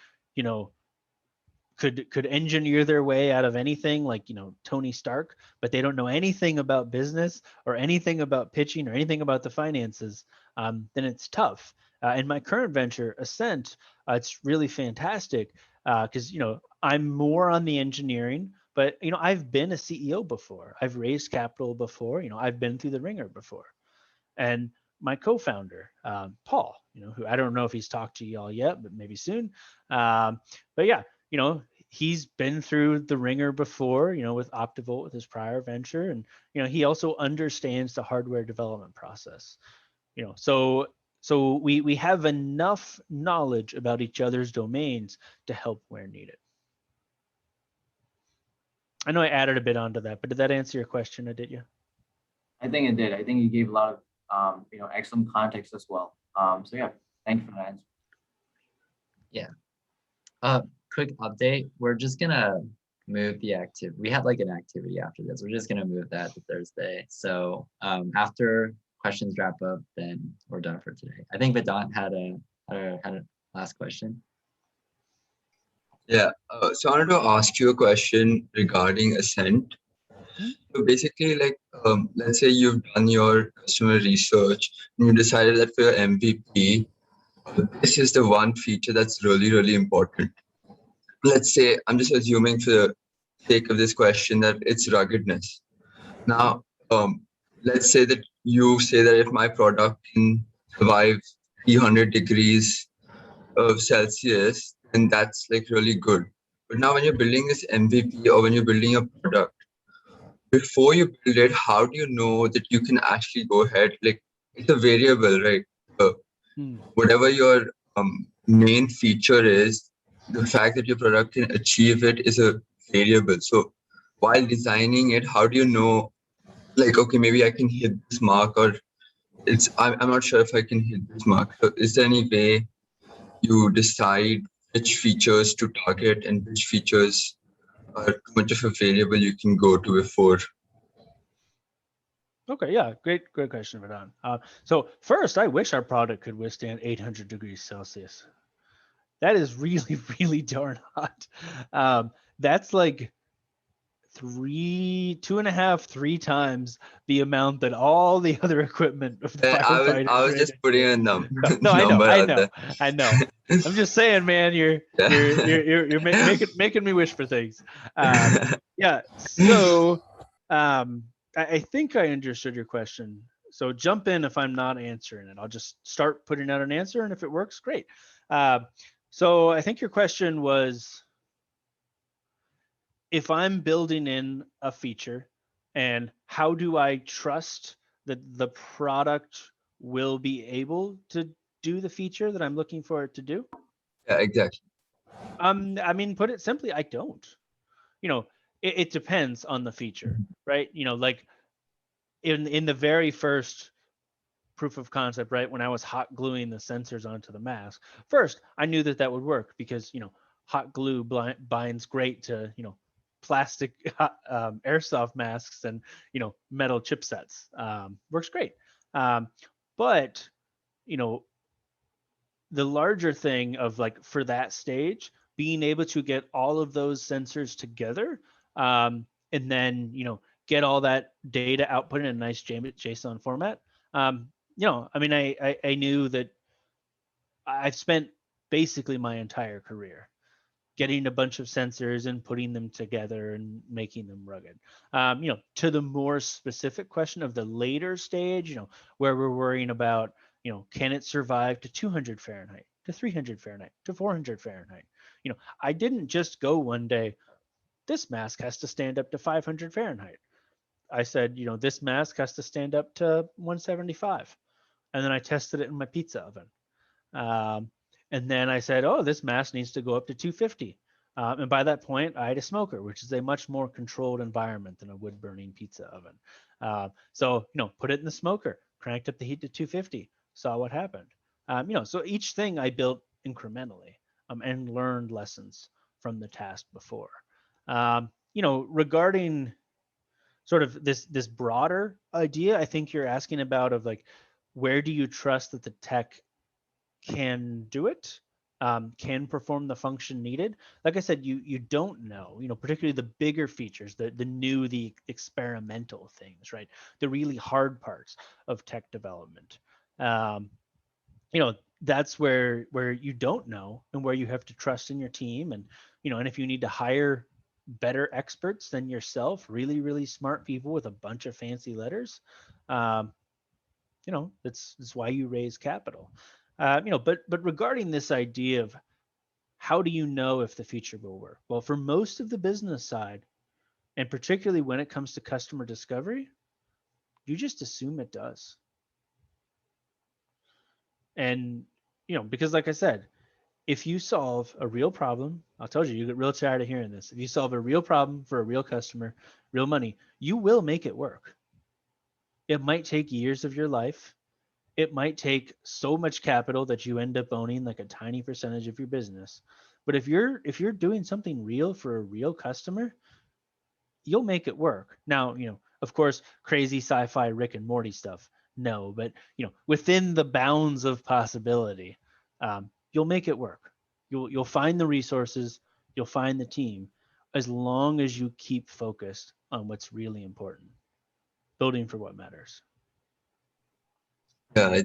B: could engineer their way out of anything, like Tony Stark, but they don't know anything about business or anything about pitching or anything about the finances, then it's tough. In my current venture, Ascent, it's really fantastic because I'm more on the engineering, but I've been a CEO before, I've raised capital before, I've been through the ringer before. And my co-founder, Paul, who I don't know if he's talked to y'all yet, but maybe soon. But yeah, he's been through the ringer before, with Optivolt with his prior venture. And, he also understands the hardware development process, so we have enough knowledge about each other's domains to help where needed. I know I added a bit onto that, but did that answer your question, or did you?
E: I think it did. I think you gave a lot of excellent context as well. So yeah, thank you for that answer.
A: Yeah. Quick update. We're just gonna move the activity. We have like an activity after this. We're just gonna move that to Thursday. So after questions wrap up, then we're done for today. I think Vedant had a last question.
F: Yeah, so I wanted to ask you a question regarding Ascent. So basically, like, let's say you've done your customer research and you decided that for your MVP, this is the one feature that's really, really important. Let's say, I'm just assuming for the sake of this question that it's ruggedness. Now, let's say that you say that if my product can survive 300 degrees of Celsius, then that's like really good. But now when you're building this MVP or when you're building a product, before you build it, how do you know that you can actually go ahead? Like, it's a variable, right? Whatever your main feature is, the fact that your product can achieve it is a variable. So while designing it, how do you know, like, okay, maybe I can hit this mark, or I'm not sure if I can hit this mark. So is there any way you decide which features to target and which features are too much of a variable you can go to before?
B: Okay, yeah, great question, Vedant. So first, I wish our product could withstand 800 degrees Celsius. That is really, really darn hot. That's like 2.5, 3 times the amount that all the other equipment of the firefighters.
F: I was just putting a
B: no, I know. I'm just saying, man, you're making me wish for things. Yeah. So, I think I understood your question. So jump in if I'm not answering it. I'll just start putting out an answer, and if it works, great. So I think your question was, if I'm building in a feature, and how do I trust that the product will be able to do the feature that I'm looking for it to do?
F: Yeah, exactly.
B: I mean, put it simply, I don't. It depends on the feature, right? Like in the very first proof of concept, right, when I was hot gluing the sensors onto the mask, first I knew that would work because hot glue binds great to plastic airsoft masks and metal chipsets. Works great. But the larger thing of, like, for that stage, being able to get all of those sensors together, and then get all that data output in a nice JSON format. I mean, I knew that I've spent basically my entire career getting a bunch of sensors and putting them together and making them rugged. To the more specific question of the later stage, where we're worrying about Can it survive to 200 Fahrenheit, to 300 Fahrenheit, to 400 Fahrenheit? I didn't just go one day, this mask has to stand up to 500 Fahrenheit. I said, this mask has to stand up to 175. And then I tested it in my pizza oven. And then I said, oh, this mask needs to go up to 250. And by that point, I had a smoker, which is a much more controlled environment than a wood burning pizza oven. So, put it in the smoker, cranked up the heat to 250, saw what happened. So each thing I built incrementally and learned lessons from the task before. Regarding sort of this broader idea, I think you're asking about of like, where do you trust that the tech can do it, can perform the function needed? Like I said, you don't know, particularly the bigger features, the new, the experimental things, right? The really hard parts of tech development. That's where you don't know, and where you have to trust in your team. And and if you need to hire better experts than yourself, really, really smart people with a bunch of fancy letters, that's why you raise capital. But regarding this idea of how do you know if the feature will work? Well, for most of the business side, and particularly when it comes to customer discovery, you just assume it does. And because like I said, if you solve a real problem, I told you get real tired of hearing this. If you solve a real problem for a real customer, real money, you will make it work. It might take years of your life. It might take so much capital that you end up owning like a tiny percentage of your business. But if you're doing something real for a real customer, you'll make it work. Now, of course, crazy sci-fi Rick and Morty stuff, no, but within the bounds of possibility, you'll make it work. You'll find the resources, you'll find the team, as long as you keep focused on what's really important, building for what matters.
F: Yeah, I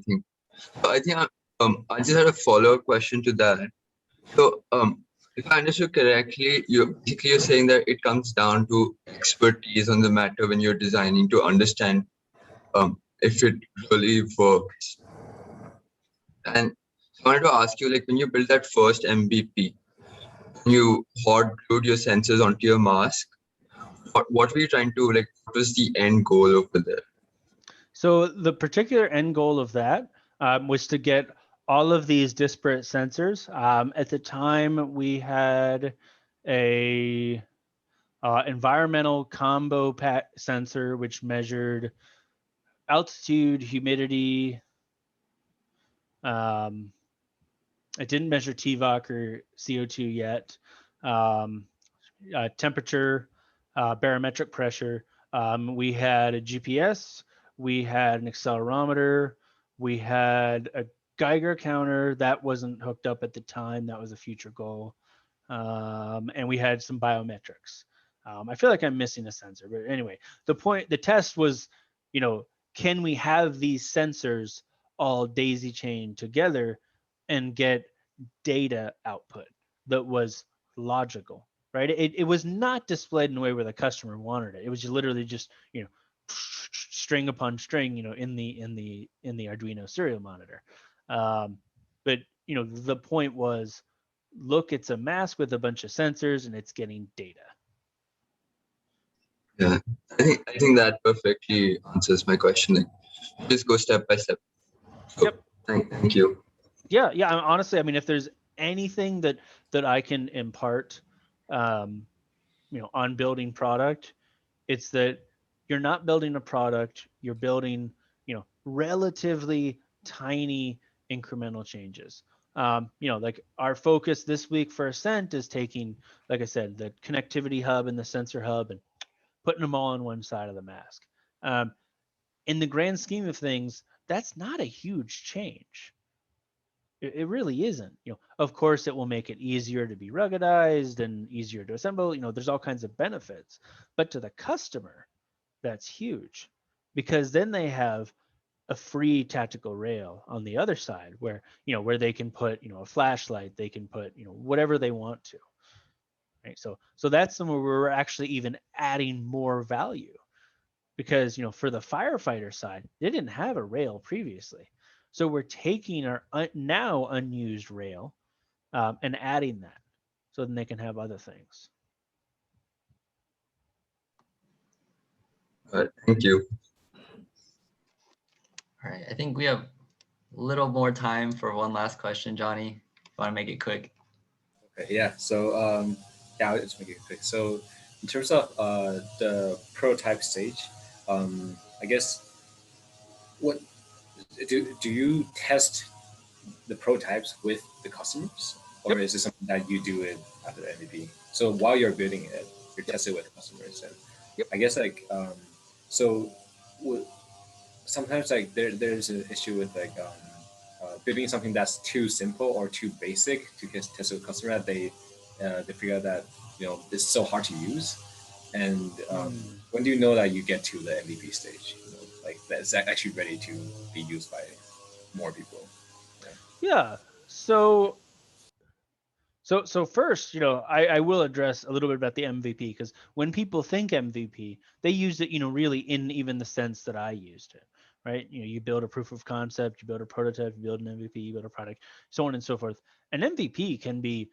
F: just had a follow-up question to that. So, if I understood correctly, you're saying that it comes down to expertise on the matter when you're designing to understand if it really works. And I wanted to ask you, like, when you built that first MVP, you hot glued your sensors onto your mask. What were you trying to, like, what was the end goal over there?
B: So the particular end goal of that was to get all of these disparate sensors. At the time, we had a environmental combo sensor, which measured altitude, humidity. It didn't measure TVOC or CO2 yet. Temperature, barometric pressure. We had a GPS. We had an accelerometer. We had a Geiger counter that wasn't hooked up at the time. That was a future goal. And we had some biometrics. I feel like I'm missing a sensor, but anyway, the test was, can we have these sensors all daisy chained together and get data output that was logical, right? It was not displayed in a way where the customer wanted it. It was literally just, string upon string, in the Arduino serial monitor. But the point was, look, it's a mask with a bunch of sensors and it's getting data.
F: Yeah, I think that perfectly answers my question. Like, just go step by step. So,
B: Yep.
F: Thank you.
B: Yeah. Honestly, if there's anything that I can impart, on building product, it's that you're not building a product, you're building, relatively tiny incremental changes. Like our focus this week for Ascent is taking, like I said, the connectivity hub and the sensor hub and putting them all on one side of the mask. In the grand scheme of things, that's not a huge change. It really isn't. Of course, it will make it easier to be ruggedized and easier to assemble. There's all kinds of benefits, but to the customer, that's huge, because then they have a free tactical rail on the other side where they can put a flashlight, they can put whatever they want to. Right. So that's somewhere where we're actually even adding more value, because for the firefighter side, they didn't have a rail previously. So we're taking our now unused rail and adding that so then they can have other things.
F: All right, thank you.
A: All right, I think we have a little more time for one last question, Johnny. If you want to make it quick.
C: Okay, yeah. So yeah, I'll just make it quick. So in terms of the prototype stage, I guess what do you test the prototypes with the customers, or
B: Yep.
C: is it something that you do it after the MVP? So while you're building it, you test it with customers, and
B: Yep.
C: I guess like so sometimes like there's an issue with like building something that's too simple or too basic to just test with customer that they figure out that it's so hard to use, and when do you know that you get to the MVP stage? Like that's actually ready to be used by more people.
B: Yeah. So first, I will address a little bit about the MVP, because when people think MVP, they use it, really in even the sense that I used it, right? You build a proof of concept, you build a prototype, you build an MVP, you build a product, so on and so forth. An MVP can be,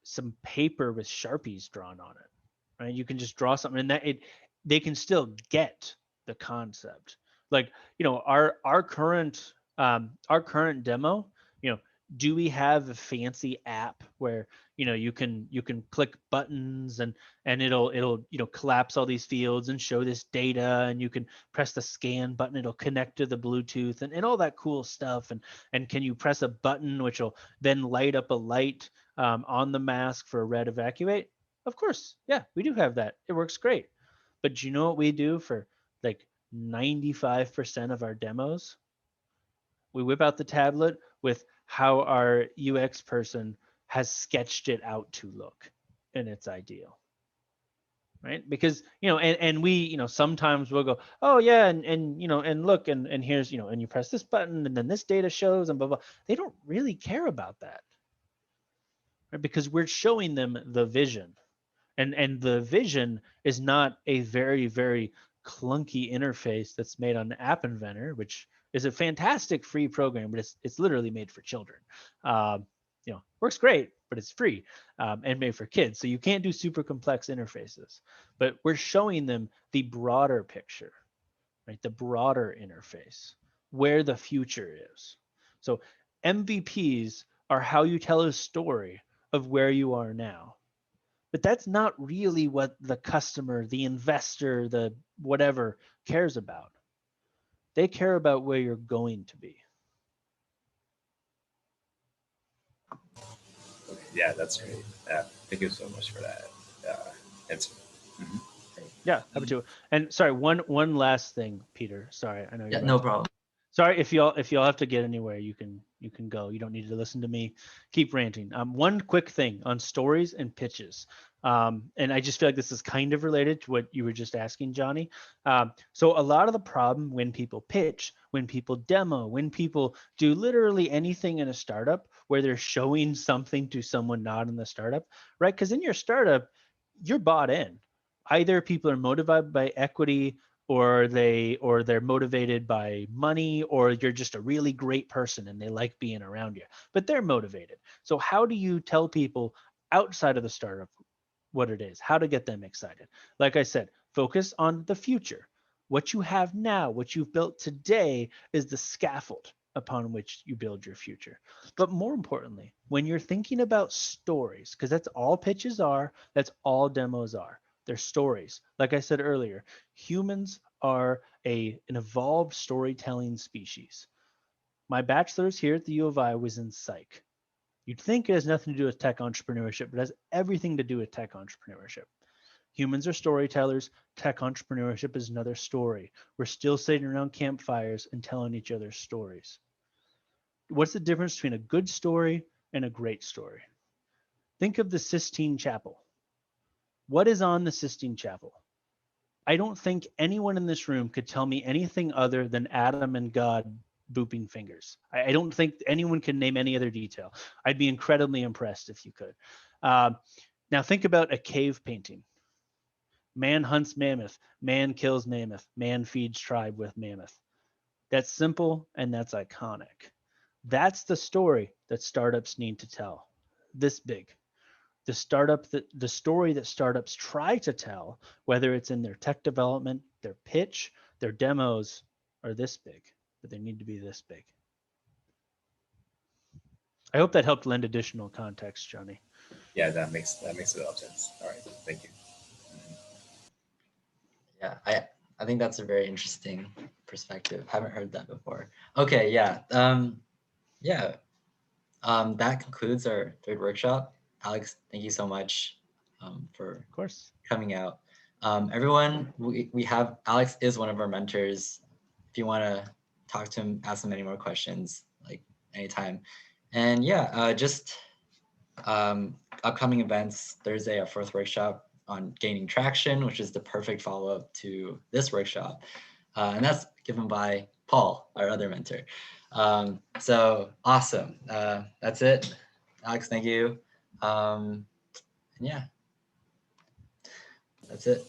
B: some paper with Sharpies drawn on it, right? You can just draw something, and they can still get the concept. Like, our current demo, do we have a fancy app where you can click buttons and it'll collapse all these fields and show this data, and you can press the scan button, it'll connect to the Bluetooth and all that cool stuff, and can you press a button which will then light up a light on the mask for a red evacuate? Of course, yeah, we do have that. It works great. But do you know what we do for like 95% of our demos? We whip out the tablet with how our UX person has sketched it out to look, and it's ideal. Right? Because, and we, sometimes we'll go, oh yeah, and look, and here's, and you press this button and then this data shows and blah blah. They don't really care about that. Right? Because we're showing them the vision. And the vision is not a very, very clunky interface that's made on App Inventor, which is a fantastic free program, but it's literally made for children. Works great, but it's free and made for kids. So you can't do super complex interfaces. But we're showing them the broader picture, right? The broader interface, where the future is. So MVPs are how you tell a story of where you are now. But that's not really what the customer, the investor, the whatever cares about. They care about where you're going to be.
C: Okay, yeah, that's great. Thank you so much for that answer. Mhm.
B: Yeah, happy to. And sorry, one last thing, Peter. Sorry, I know you're
A: Yeah,
B: about
A: no
B: to-
A: problem.
B: Sorry, if y'all have to get anywhere, you can go. You don't need to listen to me keep ranting. One quick thing on stories and pitches. And I just feel like this is kind of related to what you were just asking, Johnny. So a lot of the problem when people pitch, when people demo, when people do literally anything in a startup where they're showing something to someone not in the startup, right? Because in your startup, you're bought in. Either people are motivated by equity, or they're motivated by money, or you're just a really great person and they like being around you, but they're motivated. So how do you tell people outside of the startup what it is, how to get them excited? Like I said, focus on the future. What you have now, what you've built today, is the scaffold upon which you build your future. But more importantly, when you're thinking about stories, because that's all pitches are, that's all demos are, they're stories. Like I said earlier, humans are an evolved storytelling species. My bachelor's here at the U of I was in psych. You'd think it has nothing to do with tech entrepreneurship, but it has everything to do with tech entrepreneurship. Humans are storytellers. Tech entrepreneurship is another story. We're still sitting around campfires and telling each other stories. What's the difference between a good story and a great story? Think of the Sistine Chapel. What is on the Sistine Chapel? I don't think anyone in this room could tell me anything other than Adam and God booping fingers. I don't think anyone can name any other detail. I'd be incredibly impressed if you could. Now think about a cave painting. Man hunts mammoth. Man kills mammoth. Man feeds tribe with mammoth. That's simple and that's iconic. That's the story that startups need to tell. This big. The story that startups try to tell, whether it's in their tech development, their pitch, their demos, are this big, but they need to be this big. I hope that helped lend additional context, Johnny.
C: Yeah, that makes a lot of sense. All right, thank you.
A: Yeah, I think that's a very interesting perspective. Haven't heard that before. Okay, yeah. Yeah. That concludes our third workshop. Alex, thank you so much for
B: Of course.
A: coming out. Everyone, we have, Alex is one of our mentors. If you want to talk to him, ask him any more questions, like anytime. And yeah, just upcoming events, Thursday, our fourth workshop on gaining traction, which is the perfect follow-up to this workshop. And that's given by Paul, our other mentor. So awesome. That's it. Alex, thank you. And yeah, that's it.